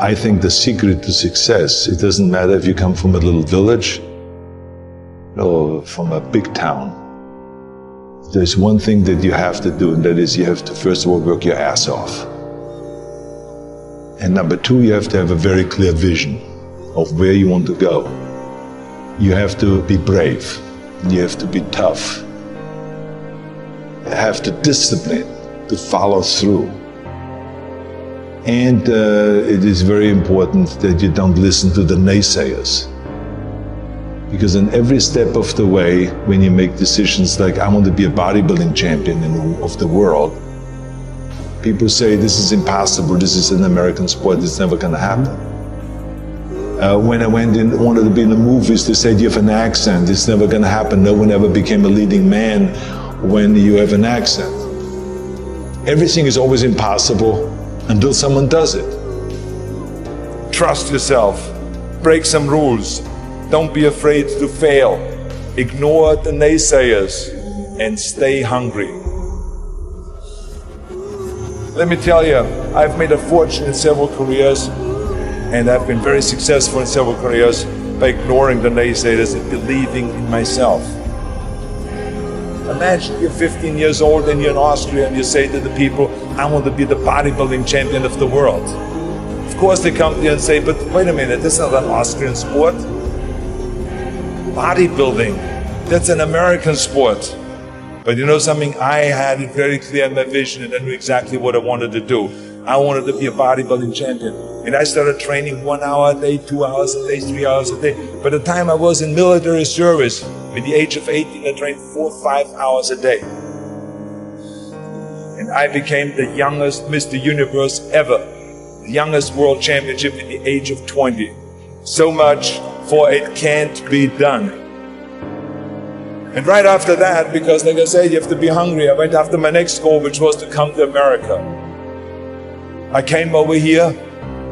I think the secret to success, it doesn't matter if you come from a little village or from a big town. There's one thing that you have to do, and that is you have to first of all work your ass off. And number two, you have to have a very clear vision of where you want to go. You have to be brave. You have to be tough. You have to discipline to follow through. And it is very important that you don't listen to the naysayers. Because in every step of the way, when you make decisions like, I want to be a bodybuilding champion of the world, people say, this is impossible, this is an American sport, it's never going to happen. When I wanted to be in the movies, they said, you have an accent, it's never going to happen. No one ever became a leading man when you have an accent. Everything is always impossible until someone does it. Trust yourself, break some rules. Don't be afraid to fail. Ignore the naysayers and stay hungry. Let me tell you, I've made a fortune in several careers, and I've been very successful in several careers by ignoring the naysayers and believing in myself. Imagine you're 15 years old and you're in Austria and you say to the people, I want to be the bodybuilding champion of the world. Of course they come to you and say, but wait a minute, this is not an Austrian sport. Bodybuilding, that's an American sport. But you know something, I had it very clear in my vision and I knew exactly what I wanted to do. I wanted to be a bodybuilding champion. And I started training 1 hour a day, 2 hours a day, 3 hours a day. By the time I was in military service, at the age of 18, I trained 4 or 5 hours a day. And I became the youngest Mr. Universe ever. The youngest world championship at the age of 20. So much for it can't be done. And right after that, because like I said, you have to be hungry, I went after my next goal, which was to come to America. I came over here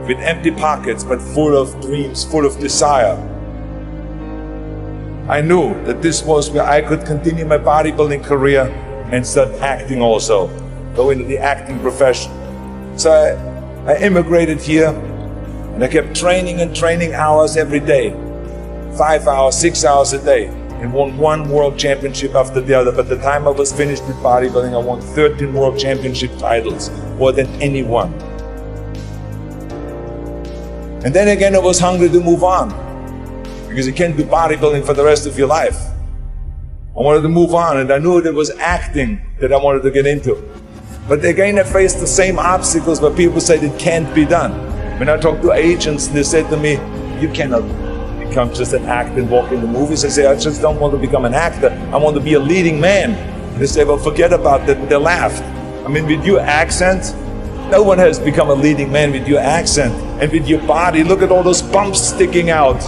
with empty pockets, but full of dreams, full of desire. I knew that this was where I could continue my bodybuilding career and start acting also, go into the acting profession. So I immigrated here and I kept training and training hours every day, 5 hours, 6 hours a day, and won 1 world championship after the other. By the time I was finished with bodybuilding, I won 13 world championship titles, more than anyone. And then again, I was hungry to move on, because you can't do bodybuilding for the rest of your life. I wanted to move on, and I knew it was acting that I wanted to get into. But again, I faced the same obstacles where people said it can't be done. When I talked to agents, they said to me, you cannot become just an actor and walk in the movies. I say, I just don't want to become an actor. I want to be a leading man. And they say, well, forget about that. They laughed. I mean, with your accent, no one has become a leading man with your accent. And with your body, look at all those bumps sticking out.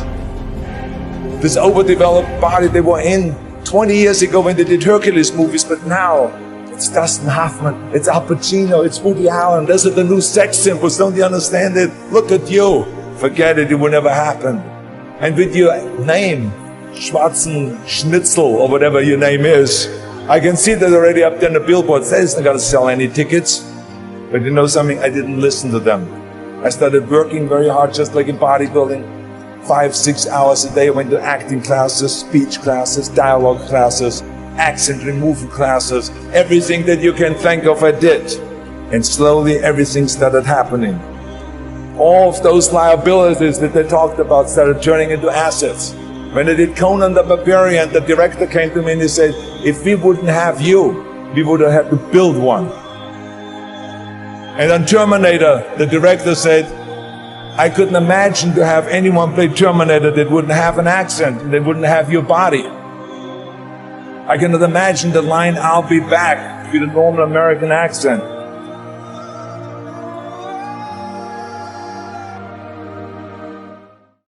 This overdeveloped body they were in 20 years ago when they did Hercules movies, but now it's Dustin Hoffman, it's Al Pacino, it's Woody Allen. Those are the new sex symbols. Don't you understand it? Look at you. Forget it, it will never happen. And with your name, Schwarzenschnitzel, or whatever your name is, I can see that already up there on the billboards. That isn't going to sell any tickets. But you know something? I didn't listen to them. I started working very hard, just like in bodybuilding. 5, 6 hours a day. I went to acting classes, speech classes, dialogue classes, accent removal classes. Everything that you can think of, I did. And slowly everything started happening. All of those liabilities that they talked about started turning into assets. When I did Conan the Barbarian, the director came to me and he said, if we wouldn't have you, we would have had to build one. And on Terminator, the director said, I couldn't imagine to have anyone play Terminator that wouldn't have an accent, that wouldn't have your body. I cannot imagine the line, I'll be back, with a normal American accent.